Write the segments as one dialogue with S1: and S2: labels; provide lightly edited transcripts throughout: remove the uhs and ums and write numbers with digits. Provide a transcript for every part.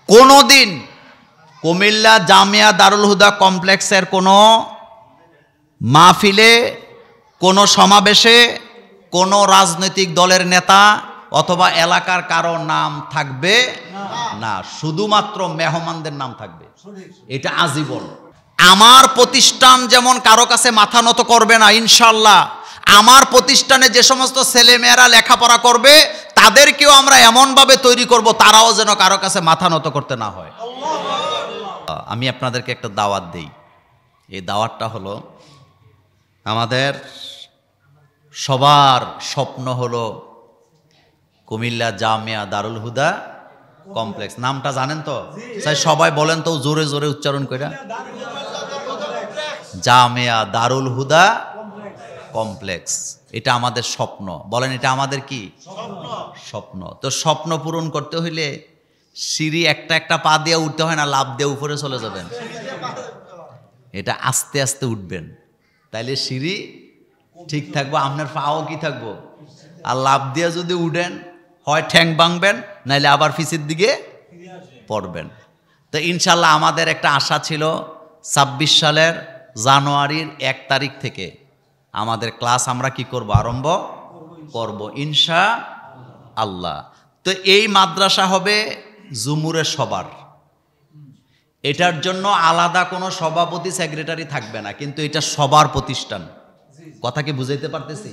S1: কোনোদিন কুমিল্লা জামিয়া দারুল হুদা কমপ্লেক্সের কোনো মাহফিলে, কোনো সমাবেশে কোনো রাজনৈতিক দলের নেতা অথবা এলাকার কারো নাম থাকবে না, শুধুমাত্র মেহমানদের নাম থাকবে। এটা আজীবন। আমার প্রতিষ্ঠান যেমন কারো কাছে মাথা নত করবে না ইনশাল্লাহ, আমার প্রতিষ্ঠানে যে সমস্ত ছেলেমেয়েরা লেখাপড়া করবে তাদেরকেও আমরা এমনভাবে তৈরি করব তারাও যেন কারো কাছে মাথা নত করতে না হয়। আমি আপনাদেরকে একটা দাওয়াত দেই। এই দাওয়াতটা হলো, আমাদের সবার স্বপ্ন হলো কুমিল্লা জামিয়া দারুল হুদা কমপ্লেক্স। নামটা জানেন তো? সবাই বলেন তো জোরে জোরে উচ্চারণ করে, জামিয়া দারুল হুদা কমপ্লেক্স। এটা আমাদের স্বপ্ন। বলেন, এটা আমাদের কি স্বপ্ন? তো স্বপ্ন পূরণ করতে হইলে সিঁড়ি একটা একটা পা দিয়ে উঠতে হয় না, লাফ দিয়ে উপরে চলে যাবেন। এটা আস্তে আস্তে উঠবেন, তাইলে সিঁড়ি ঠিক থাকবো, আপনার পাও কি থাকবো। আর লাফ দিয়ে যদি উঠেন, হয় ঠ্যাং ভাঙবেন, নাইলে আবার পিছের দিকে পড়বেন। তো ইনশাল্লাহ আমাদের একটা আশা ছিল ২৬ সালের জানুয়ারির ১ তারিখ থেকে আমাদের ক্লাস আমরা কি করব, আরম্ভ করব ইনশাআল্লাহ। তো এই মাদ্রাসা হবে জুমুরের সবার। এটার জন্য আলাদা কোনো সভাপতি সেক্রেটারি থাকবে না, কিন্তু এটা সবার প্রতিষ্ঠান। কথা কি বুঝাইতে পারতেছি?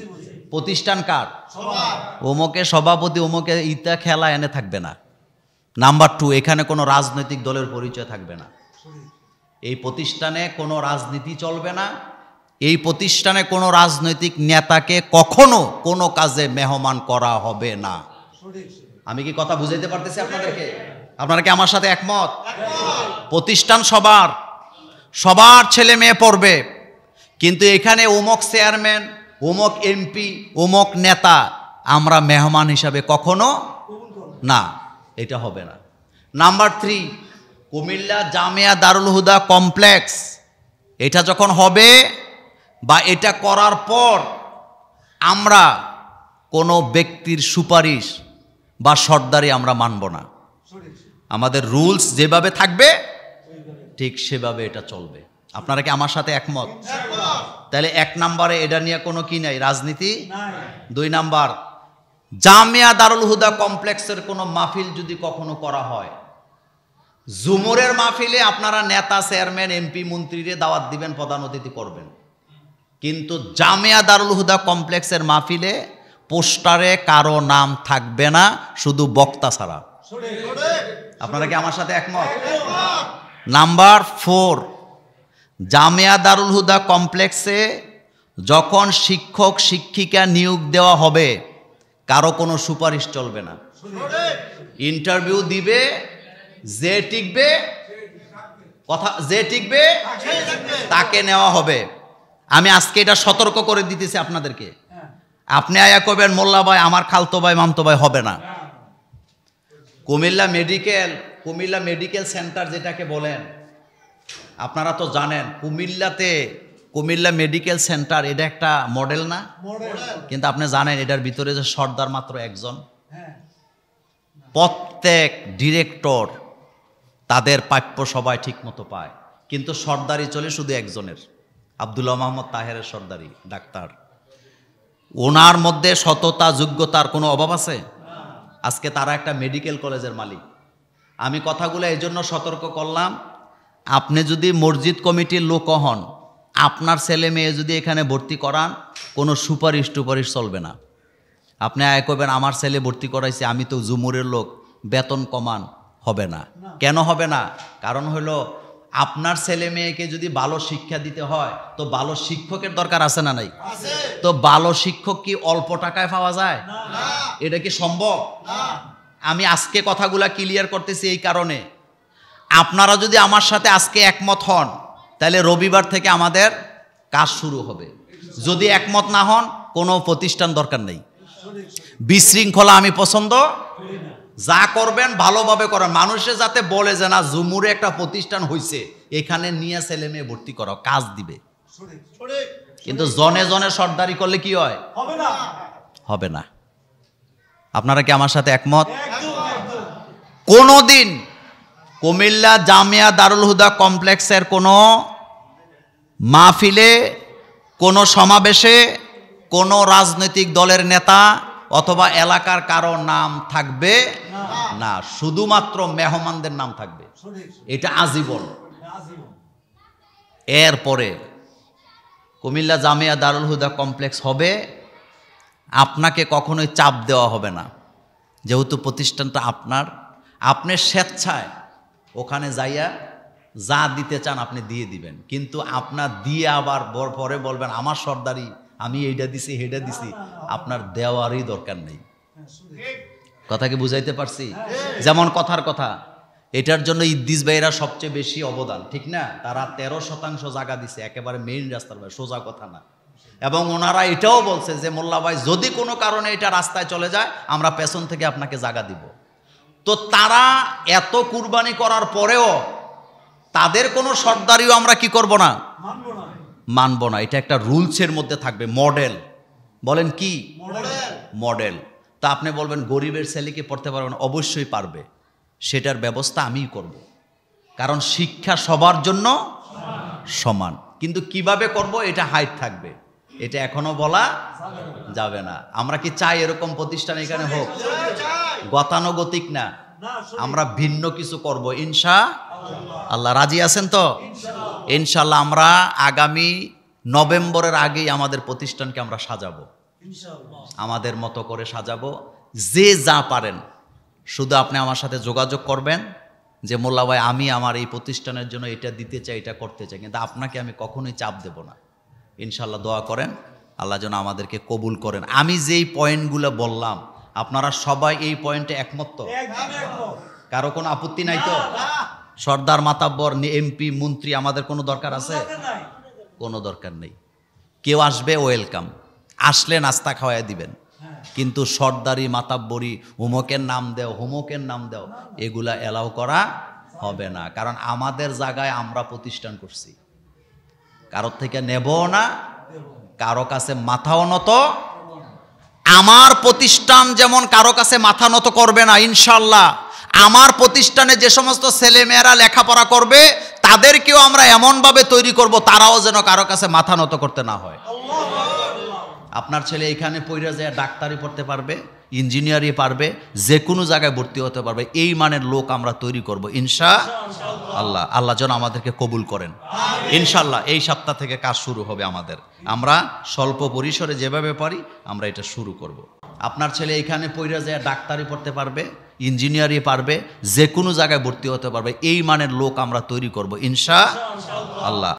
S1: প্রতিষ্ঠান কার? ওমকে সভাপতি, ওমকে ইতা খেলা এনে থাকবে না। নাম্বার 2, এখানে কোনো রাজনৈতিক দলের পরিচয় থাকবে না। এই প্রতিষ্ঠানে কোনো রাজনীতি চলবে না। এই প্রতিষ্ঠানে কোনো রাজনৈতিক নেতাকে কখনো কোনো কাজে মেহমান করা হবে না। আমি কি কথা বুঝাইতে পারতেছি আপনাদেরকে? আপনারা কি আমার সাথে একমত? প্রতিষ্ঠান সবার, সবার ছেলে মেয়ে পড়বে, কিন্তু এখানে অমুক চেয়ারম্যান, অমুক এমপি, অমুক নেতা আমরা মেহমান হিসাবে কখনো না, এটা হবে না। নাম্বার 3, কুমিল্লা জামিয়া দারুল হুদা কমপ্লেক্স, এটা যখন হবে বা এটা করার পর আমরা কোনো ব্যক্তির সুপারিশ বা সর্দারি আমরা মানব না। আমাদের রুলস যেভাবে থাকবে ঠিক সেভাবে এটা চলবে। আপনারা কি আমার সাথে একমত? তাহলে 1 নম্বরে এটা নিয়ে কোনো কি নাই, রাজনীতি। 2 নাম্বার, জামিয়া দারুল হুদা কমপ্লেক্সের কোনো মাহফিল যদি কখনো করা হয়, জুমুরের মাহফিলে আপনারা নেতা, চেয়ারম্যান, এমপি, মন্ত্রীরে দাওয়াত দিবেন, প্রধান অতিথি করবেন, কিন্তু জামিয়া দারুল হুদা কমপ্লেক্সের মাহফিলে পোস্টারে কারো নাম থাকবে না, শুধু বক্তা ছাড়া। আপনারা কি আমার সাথে একমত? নাম্বার 4, জামিয়া দারুল হুদা কমপ্লেক্সে যখন শিক্ষক শিক্ষিকা নিয়োগ দেওয়া হবে কারো কোনো সুপারিশ চলবে না। ইন্টারভিউ দিবে, যে টিকবে, কথা যে টিকবে তাকে নেওয়া হবে। আমি আজকে এটা সতর্ক করে দিতেছি আপনাদেরকে। আপনি আয়া কবেন মোল্লা ভাই আমার খালতো ভাই মামতো ভাই, হবে না। কুমিল্লা মেডিকেল সেন্টার যেটাকে বলেন, আপনারা তো জানেন কুমিল্লা মেডিকেল সেন্টার এটা একটা মডেল না? কিন্তু আপনি জানেন এটার ভিতরে যে সর্দার মাত্র একজন। প্রত্যেক ডিরেক্টর তাদের প্রাপ্য সবাই ঠিক মতো পায়, কিন্তু সর্দারি চলে শুধু একজনের, আব্দুল্লাহ মোহাম্মদ তাহেরের সর্দারি ডাক্তার। ওনার মধ্যে সততা যোগ্যতার কোনো অভাব আছে? আজকে তারা একটা মেডিকেল কলেজের মালিক। আমি কথাগুলো এই জন্য সতর্ক করলাম, আপনি যদি মসজিদ কমিটির লোক হন, আপনার ছেলে মেয়ে যদি এখানে ভর্তি করান, কোনো সুপারিশ টুপারিশ চলবে না। আপনি আয় করবেন আমার ছেলে ভর্তি করাইছে, আমি তো জুমুরের লোক, বেতন কমান, হবে না। কেন হবে না? কারণ হলো আপনার ছেলে মেয়েকে যদি ভালো শিক্ষা দিতে হয় তো ভালো শিক্ষকের দরকার আছে না নাই? তো ভালো শিক্ষক কি অল্প টাকায় পাওয়া যায়? এটা কি সম্ভব? আমি আজকে কথাগুলা ক্লিয়ার করতেছি এই কারণে, আপনারা যদি আমার সাথে আজকে একমত হন তাহলে রবিবার থেকে আমাদের কাজ শুরু হবে। যদি একমত না হন, কোনো প্রতিষ্ঠান দরকার নেই। বিশৃঙ্খলা আমি পছন্দ, যা করবেন ভালোভাবে করেন, মানুষে যাতে বলে যে না জুমুরে একটা প্রতিষ্ঠান হয়েছে, এখানে নিয়ে ছেলে মেয়ে ভর্তি করো, কাজ দিবে। কিন্তু জনে জনে সর্দারি করলে কি হয়? হবে না। আপনারা কি আমার সাথে একমত? কোনোদিন কুমিল্লা জামিয়া দারুল হুদা কমপ্লেক্সের কোনো মাহফিলে, কোনো সমাবেশে কোনো রাজনৈতিক দলের নেতা অথবা এলাকার কারো নাম থাকবে না, শুধুমাত্র মেহমানদের নাম থাকবে। এটা আজীবন। এরপরে কুমিল্লা জামিয়া দারুল হুদা কমপ্লেক্স হবে, আপনাকে কখনোই চাপ দেওয়া হবে না, যেহেতু প্রতিষ্ঠানটা আপনার, আপনি স্বেচ্ছায় ওখানে যাইয়া যা দিতে চান আপনি দিয়ে দিবেন, কিন্তু আপনার দিয়ে আবার পরে বলবেন আমার সর্দারি, আমি এইটা দিছি হেটা দিছি, আপনার দেওয়ারই দরকার নেই। কথা কি বুঝাইতে পারছি? যেমন কথার কথা, এটার জন্য ইদ্দিস ভাইরা সবচেয়ে বেশি অবদান, ঠিক না? তারা 13% জায়গা দিছে, একেবারে মেইন রাস্তার ভাই, সোজা কথা না। এবং ওনারা এটাও বলছে যে মোল্লা ভাই যদি কোনো কারণে এটা রাস্তায় চলে যায় আমরা পেছন থেকে আপনাকে জায়গা দিব। তো তারা এত কুরবানি করার পরেও তাদের কোনো সর্দারিও আমরা কি করব না, মানব না। এটা একটা রুলসের মধ্যে থাকবে, মডেল। বলেন কি মডেল? তা আপনি বলবেন গরিবের ছেলে কি পড়তে পারবে না? অবশ্যই পারবে, সেটার ব্যবস্থা আমিই করব, কারণ শিক্ষা সবার জন্য সমান। কিন্তু কিভাবে করব এটা হাইট থাকবে, এটা এখনো বলা যাবে না। আমরা কি চাই এরকম প্রতিষ্ঠান এখানে হোক? গতানুগতিক না, আমরা ভিন্ন কিছু করব ইনশাআল্লাহ। রাজি আছেন তো? ইনশাআল্লাহ আমরা আগামী নভেম্বরের আগেই আমাদের প্রতিষ্ঠানকে আমরা সাজাবো, আমাদের মতো করে সাজাবো। যে যা পারেন শুধু আপনি আমার সাথে যোগাযোগ করবেন যে মোল্লা ভাই আমি আমার এই প্রতিষ্ঠানের জন্য এটা দিতে চাই, এটা করতে চাই, কিন্তু আপনাকে আমি কখনোই চাপ দেব না। ইনশাআল্লাহ দোয়া করেন আল্লাহ যেন আমাদেরকে কবুল করেন। আমি যেই পয়েন্টগুলো বললাম আপনারা সবাই এই পয়েন্টে একমত তো? কারো কোনো আপত্তি নাই তো? সর্দার মাতাব্বর এমপি মন্ত্রী আমাদের কোনো দরকার আছে? কোনো দরকার নেই। কেউ আসবে ওয়েলকাম, আসলে নাস্তা খাওয়াই দিবেন, কিন্তু সর্দারি মাতাব্বরি হুমকের নাম দেও হুমকের নাম দেও এগুলা এলাও করা হবে না। কারণ আমাদের জায়গায় আমরা প্রতিষ্ঠান করছি, কারোর থেকে নেব না, কারো কাছে মাথাও নত। আমার প্রতিষ্ঠান যেমন কারো কাছে মাথা নত করবে না ইনশাল্লাহ, আমার প্রতিষ্ঠানে যে সমস্ত ছেলেমেয়েরা লেখাপড়া করবে তাদেরকেও আমরা এমনভাবে তৈরি করব তারাও যেন কারো কাছে মাথা নত করতে না হয়। আপনার ছেলে এখানে পড়ে যায় ডাক্তারি পড়তে পারবে, ইঞ্জিনিয়ারিং পারবে, যে কোনো জায়গায় ভর্তি হতে পারবে, এই মানের লোক আমরা তৈরি করব ইনশাআল্লাহ। আল্লাহ যেন আমাদেরকে কবুল করেন ইনশাআল্লাহ। এই সপ্তাহ থেকে কাজ শুরু হবে আমাদের, আমরা স্বল্প পরিসরে যেভাবে পারি আমরা এটা শুরু করব। আপনার ছেলে এখানে পড়ে যায় ডাক্তারি পড়তে পারবে, ইঞ্জিনিয়ারিং পারবে, যে কোনো জায়গায় ভর্তি হতে পারবে, এই মানের লোক আমরা তৈরি করব ইনশাআল্লাহ।